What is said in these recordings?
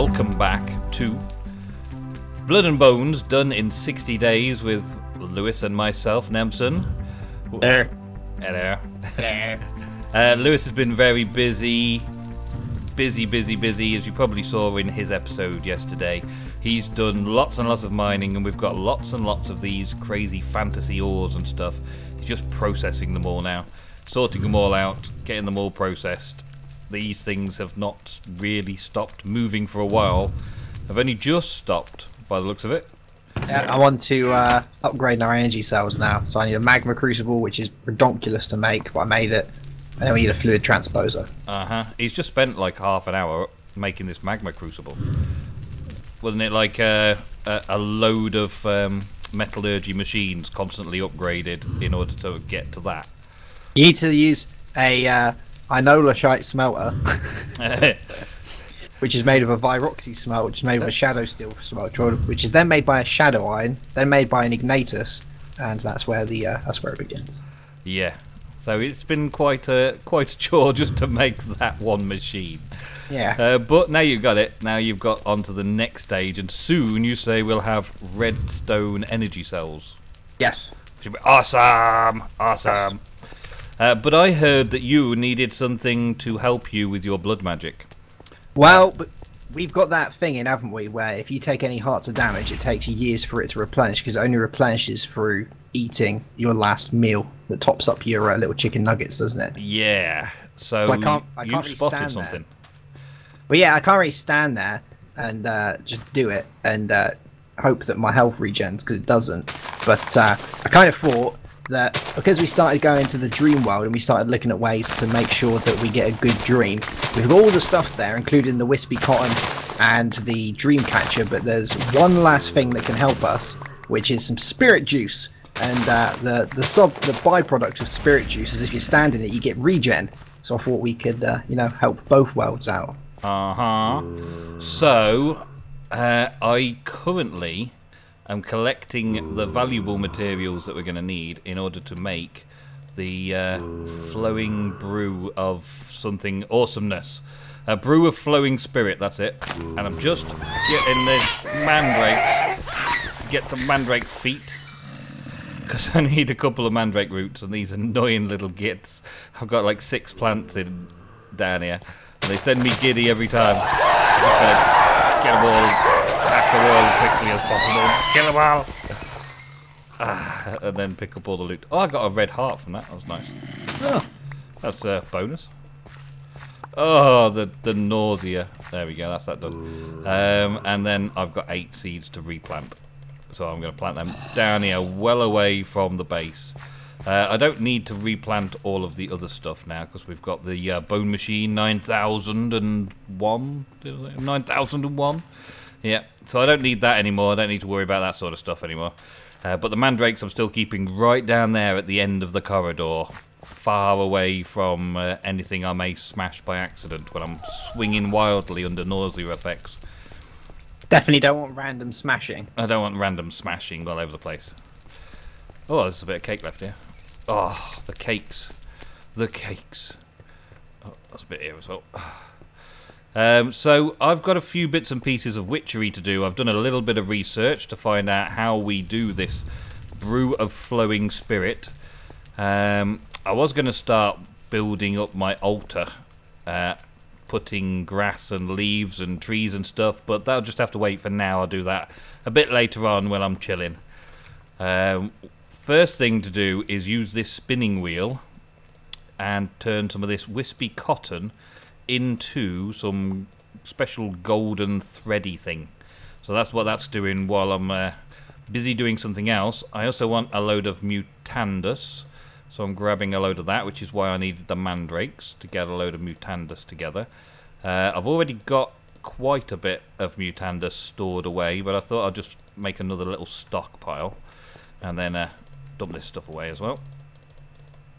welcome back to Blood and Bones, done in 60 days with Lewis and myself, Nemsun. Hello. Lewis has been very busy, as you probably saw in his episode yesterday. He's done lots and lots of mining, and we've got lots and lots of these crazy fantasy ores and stuff. He's just processing them all now, sorting them all out, getting them all processed. These things have not really stopped moving for a while. Have only just stopped, by the looks of it. Yeah, I want to upgrade our energy cells now, so I need a magma crucible, which is redonkulous to make, but I made it. And then we need a fluid transposer. He's just spent like half an hour making this magma crucible. Wasn't it like a load of metallurgy machines constantly upgraded in order to get to that? You need to use a Inoloshite smelter, which is made of a Viroxy smelter, which is made of a shadow steel smelter, which is then made by a shadow iron, then made by an ignatus, and that's where it begins. Yeah. So it's been quite a chore just to make that one machine. Yeah. But now you've got it. Now you've got onto the next stage, and soon you say we'll have redstone energy cells. Yes. Which will be awesome. Yes. But I heard that you needed something to help you with your blood magic. Well, but we've got that thing in, haven't we, where if you take any hearts of damage, it takes years for it to replenish, because it only replenishes through eating your last meal that tops up your little chicken nuggets, doesn't it? Yeah. So I can't you really spotted stand something. But yeah, I can't really stand there and just do it and hope that my health regens, because it doesn't. But I kind of thought that because we started going to the dream world and we started looking at ways to make sure that we get a good dream, we've got all the stuff there, including the wispy cotton and the dream catcher, but there's one last thing that can help us, which is some spirit juice. And the byproduct of spirit juice is if you stand in it, you get regen. So I thought we could help both worlds out. So I currently am collecting the valuable materials that we're going to need in order to make the flowing brew of something awesomeness. A brew of flowing spirit, that's it. And I'm just getting the mandrakes to get to mandrake feet, because I need a couple of mandrake roots and these annoying little gits. I've got like 6 plants down here, and they send me giddy every time. I'm just going to get them all back the world as quickly as possible. Kill them all! And then pick up all the loot. Oh, I got a red heart from that. That was nice. Oh, that's a bonus. Oh, the nausea. There we go, that's that done. And then I've got 8 seeds to replant. So I'm going to plant them down here, well away from the base. I don't need to replant all of the other stuff now, because we've got the bone machine 9001. 9001. Yeah, so I don't need that anymore. I don't need to worry about that sort of stuff anymore. But the mandrakes I'm still keeping right down there at the end of the corridor, far away from anything I may smash by accident when I'm swinging wildly under nausea effects. Definitely don't want random smashing. I don't want random smashing all over the place. Oh, there's a bit of cake left here. Oh, the cakes. The cakes. Oh, that's a bit here as well. So I've got a few bits and pieces of witchery to do. I've done a little bit of research to find out how we do this brew of flowing spirit. I was going to start building up my altar, putting grass and leaves and trees and stuff, but that'll just have to wait for now. I'll do that a bit later on when I'm chilling. First thing to do is use this spinning wheel and turn some of this wispy cotton into some special golden thready thing. So that's what that's doing while I'm busy doing something else. I also want a load of mutandus, so I'm grabbing a load of that, which is why I needed the mandrakes to get a load of mutandus together. I've already got quite a bit of mutandus stored away, but I thought I'd just make another little stockpile and then dump this stuff away as well.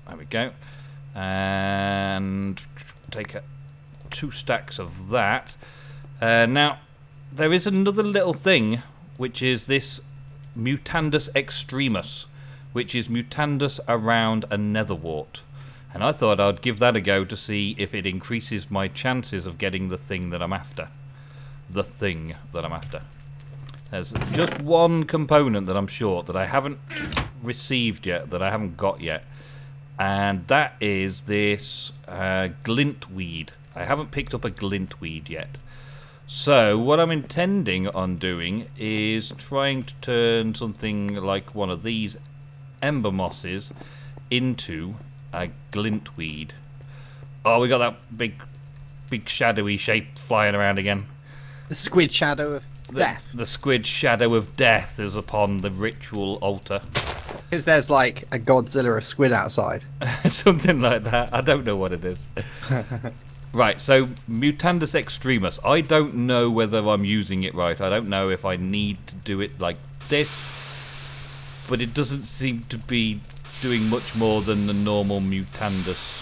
There we go. And take 2 stacks of that. Now, there is another little thing, which is this Mutandus extremus, which is Mutandus around a netherwort. And I thought I'd give that a go to see if it increases my chances of getting the thing that I'm after. the thing that I'm after. There's just one component that I'm short, that I haven't received yet, that I haven't got yet. And that is this glintweed. I haven't picked up a glintweed yet. So what I'm intending on doing is trying to turn something like one of these ember mosses into a glintweed. Oh, we got that big shadowy shape flying around again. The squid shadow of death. The squid shadow of death is upon the ritual altar. Because there's like a Godzilla of squid outside. Something like that. I don't know what it is. Right, so Mutandus Extremus. I don't know whether I'm using it right. I don't know if I need to do it like this. But it doesn't seem to be doing much more than the normal Mutandus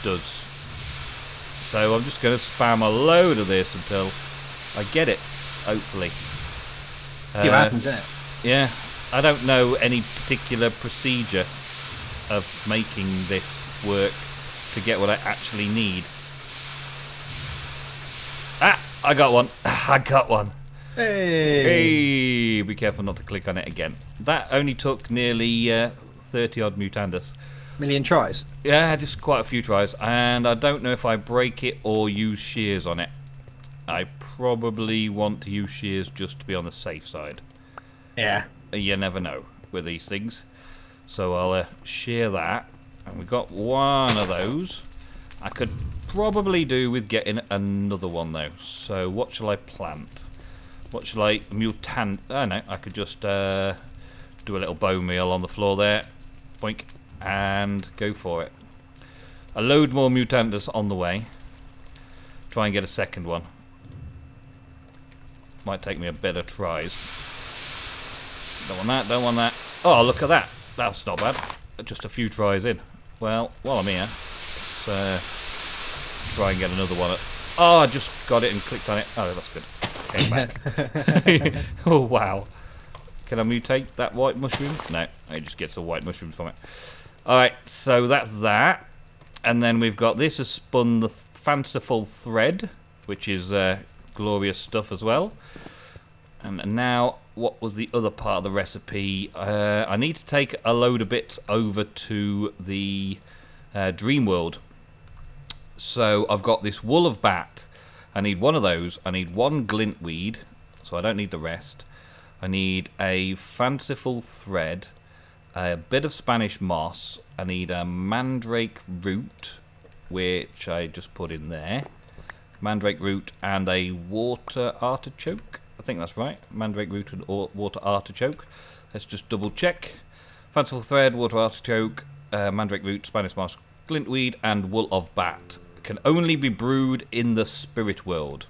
does. So I'm just going to spam a load of this until I get it, hopefully. See what happens, innit? Yeah, I don't know any particular procedure of making this work to get what I actually need. Ah, I got one. I got one. Hey. Hey, be careful not to click on it again. That only took nearly 30 odd Mutandus. Million tries. Yeah, just quite a few tries, and I don't know if I break it or use shears on it. I probably want to use shears just to be on the safe side. Yeah. You never know with these things. So I'll shear that, and we've got one of those. I could probably do with getting another one though. So what shall I plant? What shall I mutant? Oh no, I could just do a little bone meal on the floor there. Boink. And go for it. A load more Mutandus on the way. Try and get a second one. Might take me a bit of tries. Don't want that, don't want that. Oh, look at that. That's not bad. Just a few tries in. Well, while I'm here, let's try and get another one. Oh, I just got it and clicked on it. Oh, that's good. Came back. Oh, wow. Can I mutate that white mushroom? No, it just gets the white mushrooms from it. Alright, so that's that. And then we've got this has spun the fanciful thread, which is glorious stuff as well. And now, what was the other part of the recipe? I need to take a load of bits over to the dream world. So I've got this wool of bat. I need one of those. I need one glintweed, so I don't need the rest. I need a fanciful thread, a bit of Spanish moss. I need a mandrake root, which I just put in there. Mandrake root and a water artichoke. I think that's right. Mandrake root and water artichoke. Let's just double check. Fanciful thread, water artichoke, mandrake root, Spanish moss, glintweed, and wool of bat. Can only be brewed in the spirit world.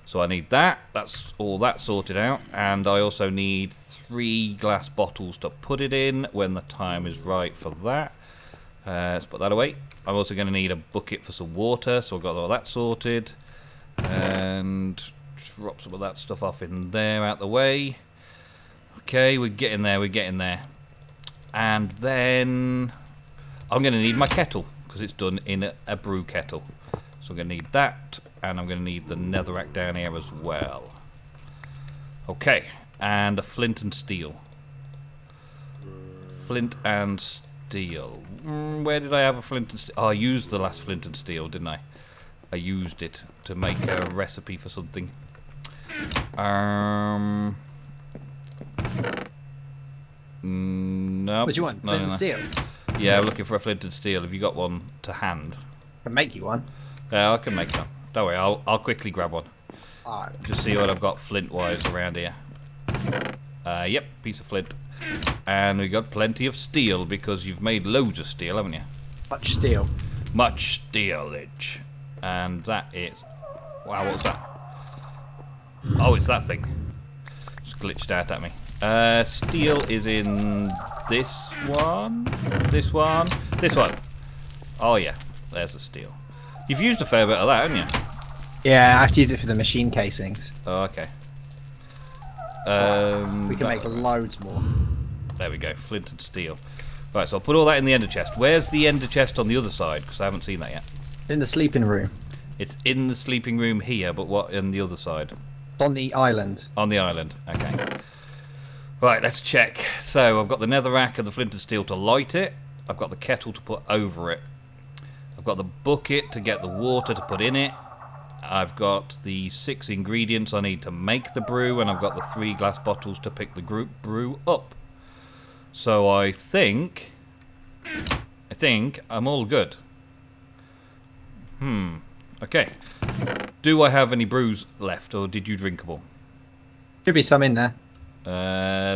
So I need that. That's all that sorted out. And I also need 3 glass bottles to put it in when the time is right for that. Let's put that away. I'm also going to need a bucket for some water. So I've got all that sorted. And drop some of that stuff off in there out the way. Okay, we're getting there. We're getting there. And then I'm going to need my kettle, because it's done in a brew kettle. So I'm going to need that, and I'm going to need the netherrack down here as well. Okay, and a flint and steel. Flint and steel. Where did I have a flint and steel? Oh, I used the last flint and steel, didn't I? I used it to make a recipe for something. No. What do you want? Flint and steel? Yeah, I'm looking for a flint and steel. Have you got one to hand? I can make you one. Yeah, I can make one. Don't worry, I'll quickly grab one. Alright. Just see what I've got flint-wise around here. Yep, piece of flint. And we got plenty of steel, because you've made loads of steel, haven't you? Much steel. Much steelage. And that is... Wow, what was that? Oh, it's that thing. Just glitched out at me. Steel is in this one, this one, this one. Oh yeah, there's the steel. You've used a fair bit of that, haven't you? Yeah, I have to use it for the machine casings. Oh, okay. We can make loads more. There we go, flint and steel. Right, so I'll put all that in the ender chest. Where's the ender chest on the other side? Because I haven't seen that yet. In the sleeping room. It's in the sleeping room here, but what on the other side? It's on the island. On the island, okay. Right, let's check. So, I've got the netherrack and the flint and steel to light it. I've got the kettle to put over it. I've got the bucket to get the water to put in it. I've got the 6 ingredients I need to make the brew, and I've got the 3 glass bottles to pick the brew up. So I think I'm all good. Okay. Do I have any brews left, or did you drink them all? Should be some in there.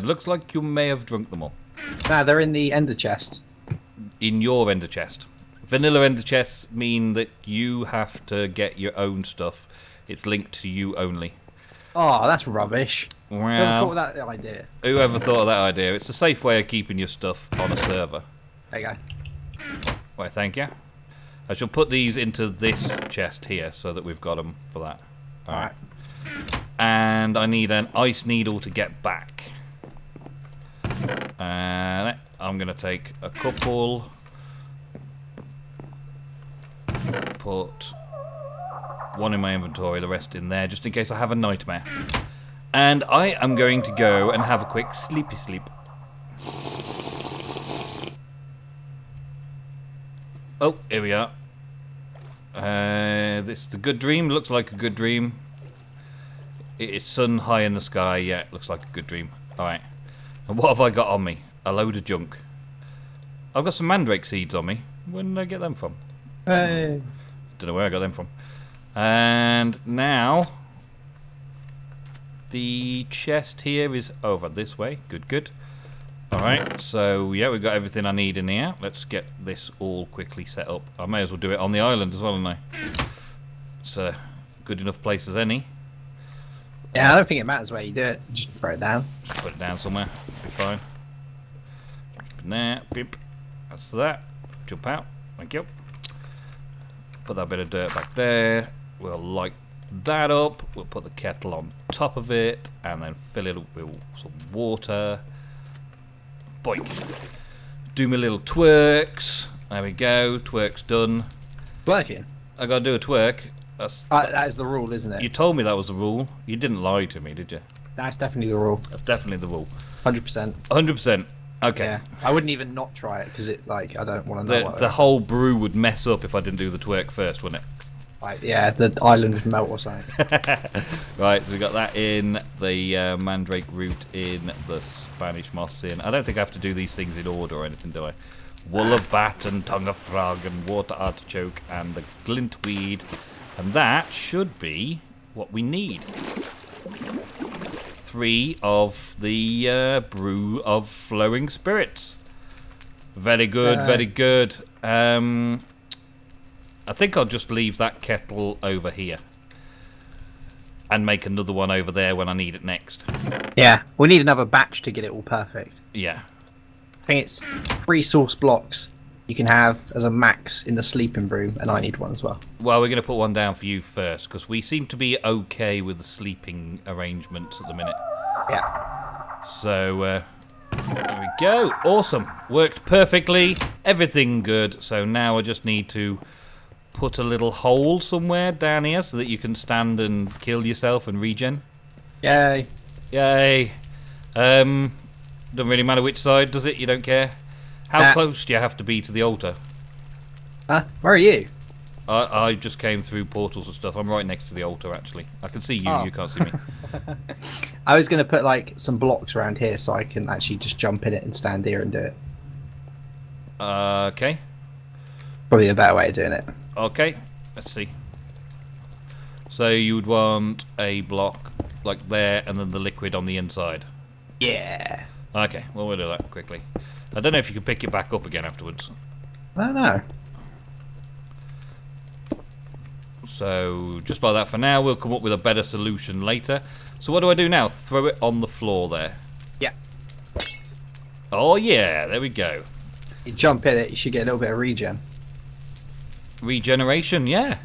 Looks like you may have drunk them all. No, they're in the ender chest. In your ender chest. Vanilla ender chests mean that you have to get your own stuff. It's linked to you only. Oh, that's rubbish. Well, Whoever thought of that idea? Whoever thought of that idea? It's a safe way of keeping your stuff on a server. There you go. Why, thank you. I shall put these into this chest here so that we've got them for that. Alright. And I need an ice needle to get back. And I'm going to take a couple. Put one in my inventory, the rest in there, just in case I have a nightmare. And I am going to go and have a quick sleepy sleep. Oh, here we are. This is the good dream. Looks like a good dream. It's sun high in the sky. Yeah, it looks like a good dream. Alright. And what have I got on me? A load of junk. I've got some mandrake seeds on me. Where did I get them from? Hey. Don't know where I got them from. And now the chest here is over this way. Good, good. Alright, so yeah, we've got everything I need in here. Let's get this all quickly set up. I may as well do it on the island as well, don't I? It's a good enough place as any. Yeah, I don't think it matters where you do it. Just throw it down. Just put it down somewhere. Be fine. Jump in there. Beep. That's that. Jump out. Thank you. Put that bit of dirt back there. We'll light that up. We'll put the kettle on top of it and then fill it up with some water. Boink. Do my little twerks. There we go. Twerk's done. Working. I gotta do a twerk. That is the rule, isn't it? You told me that was the rule. You didn't lie to me, did you? That's definitely the rule. That's definitely the rule. 100%. 100%. Okay. Yeah. I wouldn't even not try it because it, like, I don't want to know. The whole brew would mess up if I didn't do the twerk first, wouldn't it? Like, yeah, the island would melt or something. Right, so we got that in, the mandrake root in, the Spanish moss in. I don't think I have to do these things in order or anything, do I? Wool of bat and tongue of frog and water artichoke and the glintweed. And that should be what we need. 3 of the brew of flowing spirits. Very good, very good. I think I'll just leave that kettle over here. And make another one over there when I need it next. Yeah, we need another batch to get it all perfect. Yeah. I think it's 3 source blocks you can have as a max in the sleeping room, and I need one as well. Well, we're going to put one down for you first, because we seem to be okay with the sleeping arrangements at the minute. Yeah. So, there we go. Awesome. Worked perfectly. Everything good. So now I just need to put a little hole somewhere down here so that you can stand and kill yourself and regen. Yay. Yay. Doesn't really matter which side, does it? You don't care? How close do you have to be to the altar? Where are you? I just came through portals and stuff. I'm right next to the altar, actually. I can see you. Oh. You can't see me. I was going to put like some blocks around here so I can actually just jump in it and stand here and do it. Okay. Probably a better way of doing it. Okay. Let's see. So you would want a block like there and then the liquid on the inside. Yeah. Okay. Well, we'll do that quickly. I don't know if you can pick it back up again afterwards. I don't know. So, just like that for now, we'll come up with a better solution later. So what do I do now? Throw it on the floor there. Yeah. Oh yeah, there we go. You jump in it, you should get a little bit of regen. Regeneration, yeah.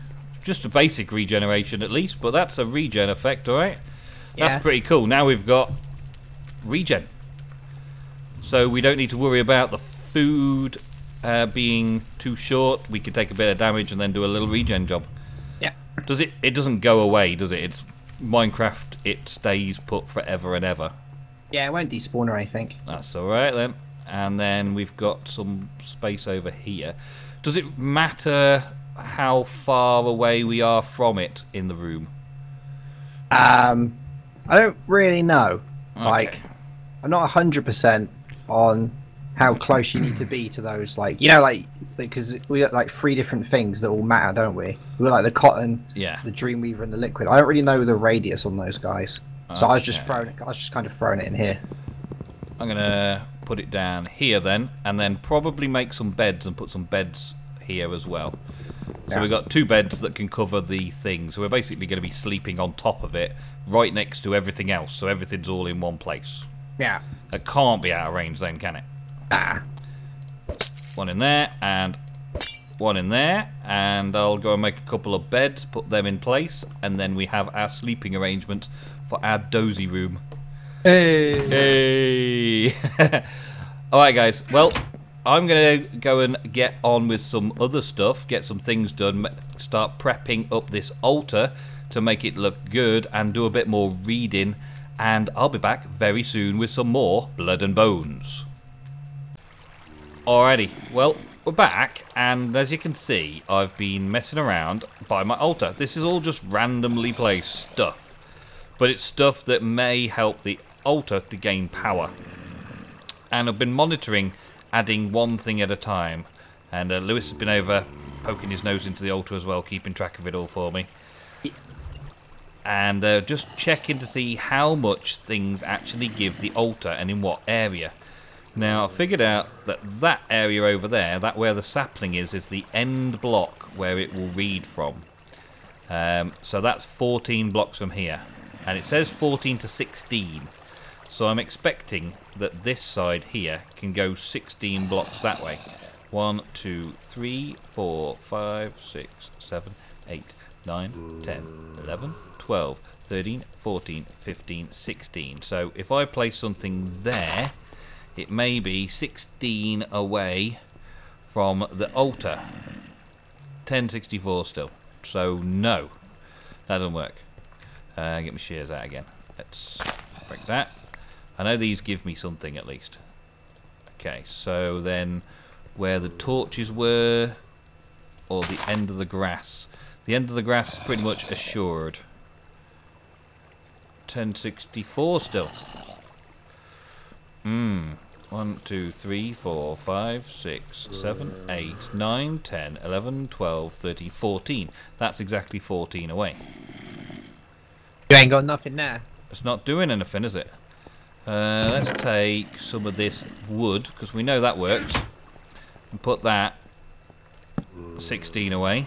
Just a basic regeneration at least, but that's a regen effect, alright? That's Yeah. pretty cool. Now we've got regen. So we don't need to worry about the food being too short. We can take a bit of damage and then do a little regen job. Yeah. Does it? It doesn't go away, does it? It's Minecraft. It stays put forever and ever. Yeah, it won't despawn or anything. That's all right then. And then we've got some space over here. Does it matter how far away we are from it in the room? I don't really know. Okay. Like, I'm not 100% on how close you need to be to those. Like, you know, like because we got like 3 different things that all matter, don't we? We got like the cotton, Yeah. the Dreamweaver, and the liquid. I don't really know the radius on those guys, so I was just Okay. kind of throwing it in here. I'm gonna put it down here then, and then probably make some beds and put some beds here as well. So Yeah. we've got 2 beds that can cover the thing. So we're basically going to be sleeping on top of it, right next to everything else. So everything's all in one place. Yeah. It can't be out of range then, can it? Ah. 1 in there, and 1 in there. And I'll go and make a couple of beds, put them in place, and then we have our sleeping arrangements for our dozy room. Hey. Hey! Alright guys, well, I'm going to go and get on with some other stuff, get some things done, start prepping up this altar to make it look good and do a bit more reading, and I'll be back very soon with some more Blood and Bones. Alrighty, well, we're back, and as you can see, I've been messing around by my altar. This is all just randomly placed stuff, but it's stuff that may help the altar to gain power. And I've been monitoring adding one thing at a time, and Lewis has been over poking his nose into the altar as well, keeping track of it all for me, and just checking to see how much things actually give the altar and in what area. Now I figured out that that area over there, that where the sapling is the end block where it will read from. So that's 14 blocks from here, and it says 14 to 16. So I'm expecting that this side here can go 16 blocks that way. 1, 2, 3, 4, 5, 6, 7, 8, 9, 10, 11, 12, 13, 14, 15, 16. So if I place something there, it may be 16 away from the altar. 1064 still. So no, that doesn't work. Get my shears out again. Let's break that. I know these give me something at least. Okay, so then where the torches were, or the end of the grass. The end of the grass is pretty much assured. 1064 still. 1, 2, 3, 4, 5, 6, 7, 8, 9, 10, 11, 12, 13, 14. That's exactly 14 away. You ain't got nothing there. It's not doing anything, is it? Let's take some of this wood, because we know that works, and put that 16 away.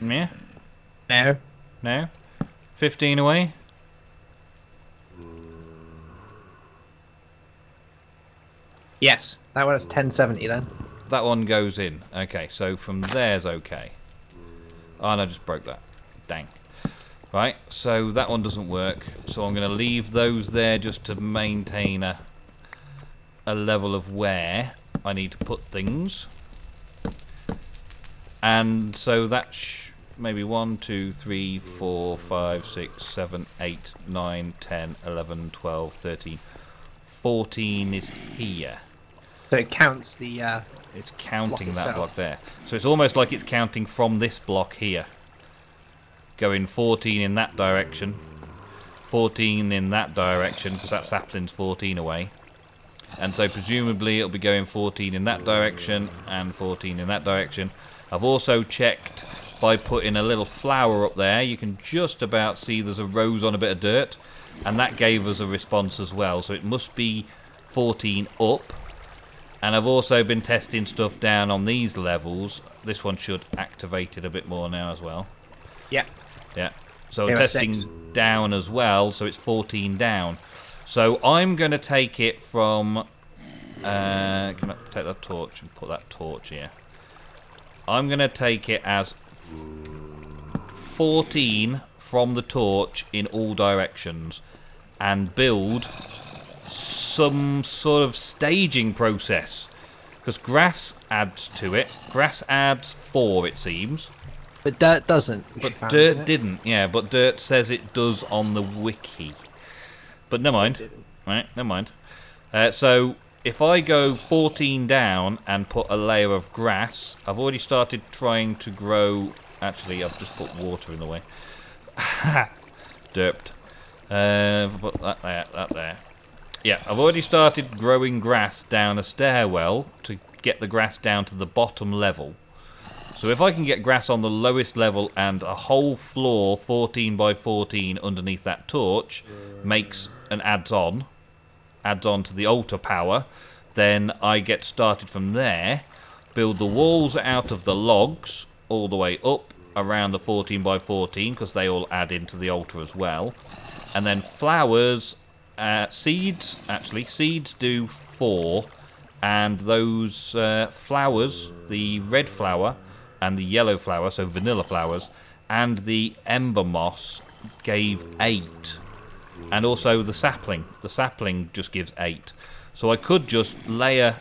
Yeah? No. No? 15 away? Yes, that one was 1070 then. That one goes in. Okay, so from there's okay. Oh, no, I just broke that. Dang. Right, so that one doesn't work. So I'm going to leave those there just to maintain a level of where I need to put things. And so that's maybe 1, 2, 3, 4, 5, 6, 7, 8, 9, 10, 11, 12, 13, 14 is here. So it counts the... It's counting block that itself. block there. So it's almost like it's counting from this block here. Going 14 in that direction. 14 in that direction, because that sapling's 14 away. And so presumably it'll be going 14 in that direction and 14 in that direction. I've also checked by putting a little flower up there. You can just about see there's a rose on a bit of dirt. And that gave us a response as well. So it must be 14 up. And I've also been testing stuff down on these levels. This one should activate it a bit more now as well. Yeah. Yeah. So I'm Here are testing 6. down as well, so it's 14 down. So I'm going to take it from... can I take that torch and put that torch here? I'm going to take it as 14 from the torch in all directions and build some sort of staging process Because grass adds to it. Grass adds 4, it seems. But dirt doesn't. But dirt didn't, yeah. But dirt says it does on the wiki. But never mind. Right, never mind. So if I go 14 down and put a layer of grass, I've already started trying to grow. Actually, I've just put water in the way. Derped. Put that there, that there. Yeah, I've already started growing grass down a stairwell to get the grass down to the bottom level. So if I can get grass on the lowest level and a whole floor 14 by 14 underneath that torch makes and adds on to the altar power, then I get started from there, build the walls out of the logs all the way up around the 14 by 14 because they all add into the altar as well. And then flowers, seeds do 4, and those flowers, the red flower and the yellow flower, so vanilla flowers, and the ember moss gave 8. And also the sapling just gives 8. So I could just layer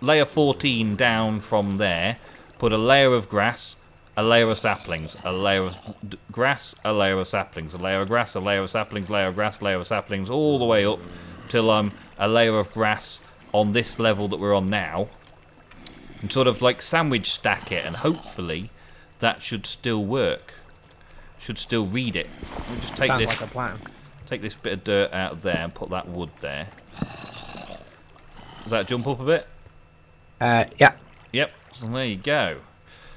14 down from there, put a layer of grass, a layer of saplings, a layer of grass, a layer of saplings, a layer of grass, a layer of saplings, layer of grass, layer of saplings, all the way up till I'm a layer of grass on this level that we're on now, and sort of like sandwich stack it, and hopefully that should still work. Should still read it. Let me just take Sounds this. like a plan. Take this bit of dirt out of there and put that wood there. Does that jump up a bit? Yeah. Yep. So there you go.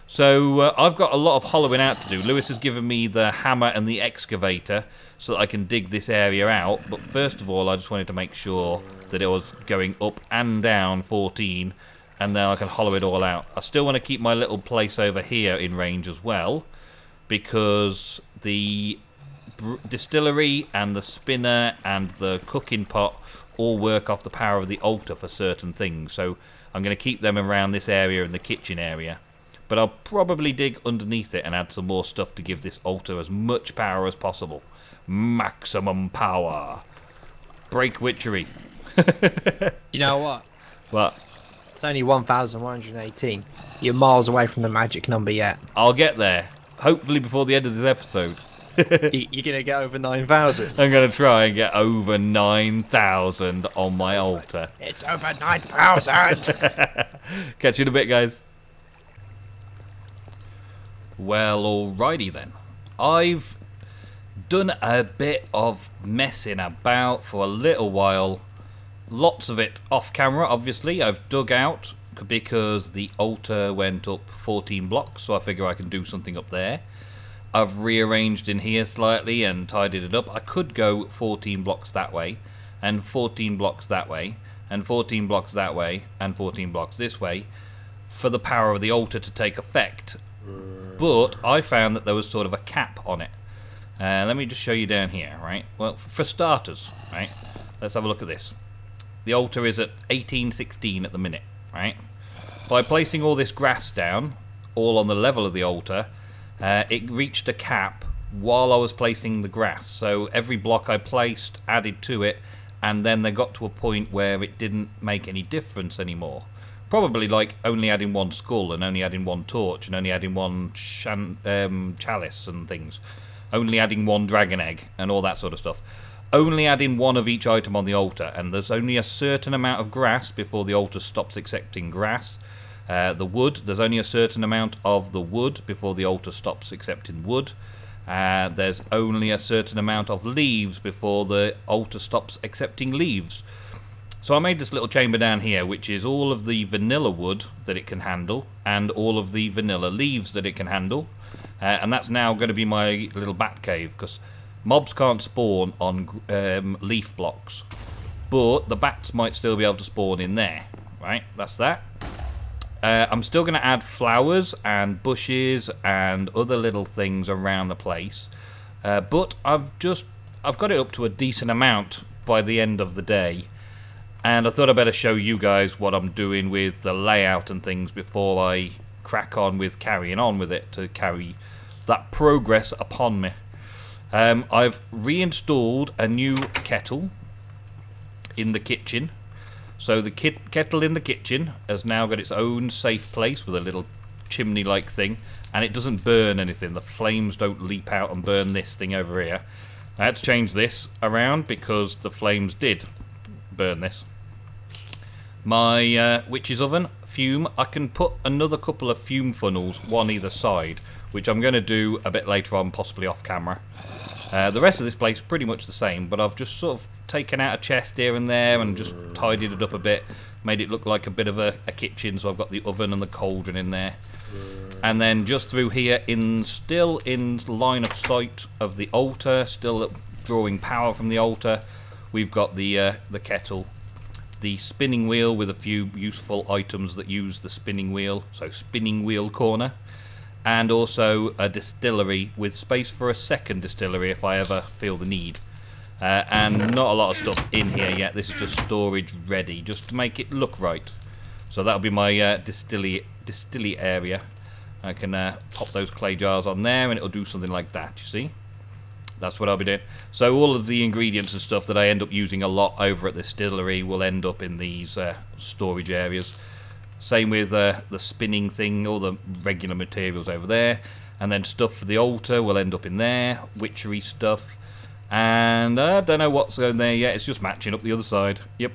So I've got a lot of hollowing out to do. Lewis has given me the hammer and the excavator so that I can dig this area out. But first of all, I just wanted to make sure that it was going up and down 14, and then I can hollow it all out. I still want to keep my little place over here in range as well, because the distillery and the spinner and the cooking pot all work off the power of the altar for certain things. So I'm going to keep them around this area and the kitchen area. But I'll probably dig underneath it and add some more stuff to give this altar as much power as possible. Maximum power. Break witchery. You know what? What? It's only 1,118. You're miles away from the magic number yet. I'll get there. Hopefully before the end of this episode. You're going to get over 9,000. I'm going to try and get over 9,000 on my altar. It's over 9,000! Catch you in a bit, guys. Well, alrighty then. I've done a bit of messing about for a little while. Lots of it off camera, obviously. I've dug out because the altar went up 14 blocks, so I figure I can do something up there. I've rearranged in here slightly and tidied it up. I could go 14 blocks that way, and 14 blocks that way, and 14 blocks that way, and 14 blocks this way, for the power of the altar to take effect. But I found that there was sort of a cap on it. Let me just show you down here, right? Well, for starters, right? Let's have a look at this. The altar is at 1816 at the minute, right? By placing all this grass down, all on the level of the altar, it reached a cap while I was placing the grass. So every block I placed added to it, and then they got to a point where it didn't make any difference anymore. Probably like only adding one skull and only adding one torch and only adding one chalice and things. Only adding one dragon egg and all that sort of stuff. Only adding one of each item on the altar, and there's only a certain amount of grass before the altar stops accepting grass. The wood, there's only a certain amount of the wood before the altar stops accepting wood. There's only a certain amount of leaves before the altar stops accepting leaves. So I made this little chamber down here, which is all of the vanilla wood that it can handle, and all of the vanilla leaves that it can handle. And that's now going to be my little bat cave, because mobs can't spawn on leaf blocks. But the bats might still be able to spawn in there. Right, that's that. I'm still going to add flowers and bushes and other little things around the place. But I've got it up to a decent amount by the end of the day. And I thought I'd better show you guys what I'm doing with the layout and things before I crack on with carrying on with it to carry that progress upon me. I've reinstalled a new kettle in the kitchen. So the kettle in the kitchen has now got its own safe place with a little chimney-like thing, and it doesn't burn anything. The flames don't leap out and burn this thing over here. I had to change this around because the flames did burn this. My witch's oven, fume, I can put another couple of fume funnels, one either side, which I'm going to do a bit later on, possibly off camera. The rest of this place is pretty much the same, but I've just sort of taken out a chest here and there and just tidied it up a bit, made it look like a bit of a kitchen, so I've got the oven and the cauldron in there. And then just through here, still in line of sight of the altar, still drawing power from the altar, we've got the kettle, the spinning wheel with a few useful items that use the spinning wheel, so spinning wheel corner, and also a distillery with space for a second distillery if I ever feel the need. And not a lot of stuff in here yet. This is just storage ready, just to make it look right. So that'll be my distilly area. I can pop those clay jars on there and it'll do something like that, you see? That's what I'll be doing. So all of the ingredients and stuff that I end up using a lot over at the distillery will end up in these storage areas. Same with the spinning thing, all the regular materials over there. And then stuff for the altar will end up in there, witchery stuff. And I don't know what's going there yet, it's just matching up the other side. Yep.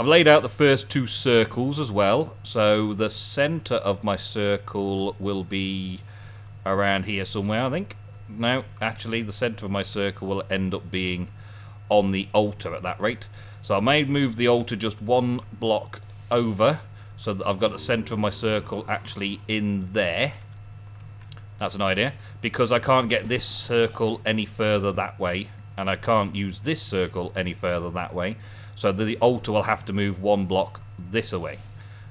I've laid out the first 2 circles as well. So the centre of my circle will be around here somewhere, I think. No, actually the centre of my circle will end up being on the altar at that rate. So I may move the altar just 1 block over, so that I've got the centre of my circle actually in there. That's an idea, because I can't get this circle any further that way, and I can't use this circle any further that way, so the altar will have to move 1 block this away.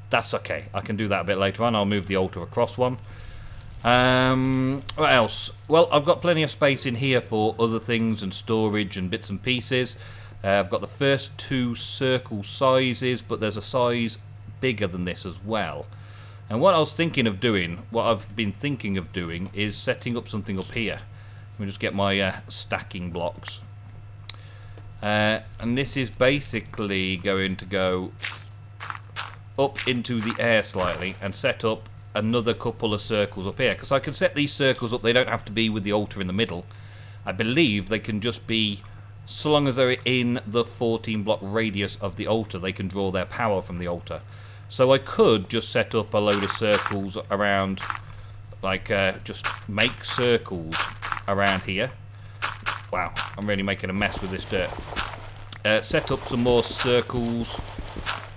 That's okay, I can do that a bit later on. I'll move the altar across 1. What else? Well, I've got plenty of space in here for other things and storage and bits and pieces. I've got the first 2 circle sizes, but there's a size bigger than this as well. And what I was thinking of doing, what I've been thinking of doing, is setting up something up here. Let me just get my stacking blocks. And this is basically going to go up into the air slightly and set up another couple of circles up here. Because I can set these circles up, they don't have to be with the altar in the middle. I believe they can just be, so long as they're in the 14 block radius of the altar, they can draw their power from the altar. So I could just set up a load of circles around, like just make circles around here. Wow, I'm really making a mess with this dirt. Set up some more circles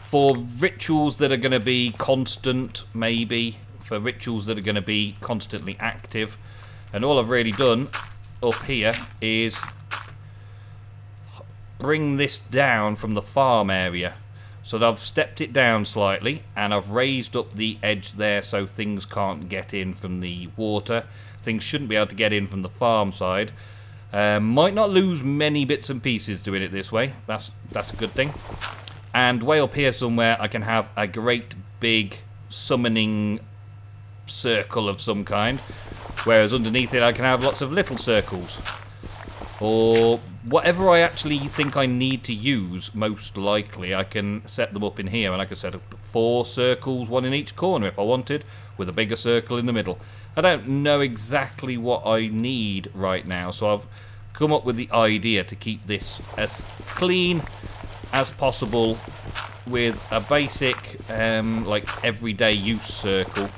for rituals that are going to be constant, maybe. For rituals that are going to be constantly active. And all I've really done up here is bring this down from the farm area. So I've stepped it down slightly, and I've raised up the edge there so things can't get in from the water. Things shouldn't be able to get in from the farm side. Might not lose many bits and pieces doing it this way. That's a good thing. And way up here somewhere I can have a great big summoning circle of some kind. Whereas underneath it I can have lots of little circles. Or whatever I actually think I need to use, most likely, I can set them up in here. And I can set up 4 circles, 1 in each corner if I wanted, with a bigger circle in the middle. I don't know exactly what I need right now, so I've come up with the idea to keep this as clean as possible with a basic, like everyday use circle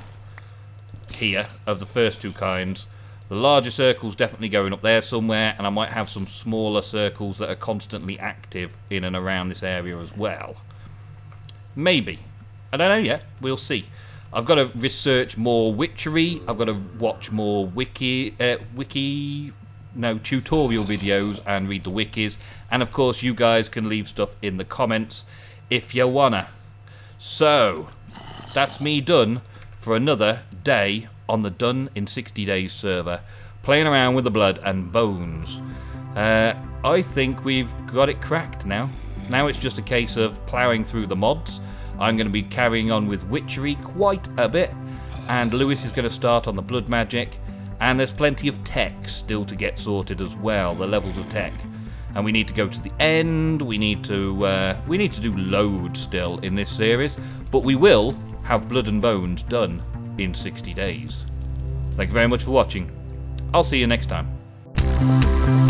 here of the first 2 kinds. The larger circle's definitely going up there somewhere, and I might have some smaller circles that are constantly active in and around this area as well. Maybe. I don't know yet. We'll see. I've got to research more witchery. I've got to watch more tutorial videos and read the wikis. And of course, you guys can leave stuff in the comments if you wanna. So, that's me done for another day on the Done in 60 Days server, playing around with the blood and bones. I think we've got it cracked now. Now it's just a case of ploughing through the mods. I'm going to be carrying on with witchery quite a bit, and Lewis is going to start on the blood magic, and there's plenty of tech still to get sorted as well, the levels of tech. and we need to go to the end. We need to do loads still in this series, but we will have Blood and Bones done in 60 days. Thank you very much for watching. I'll see you next time.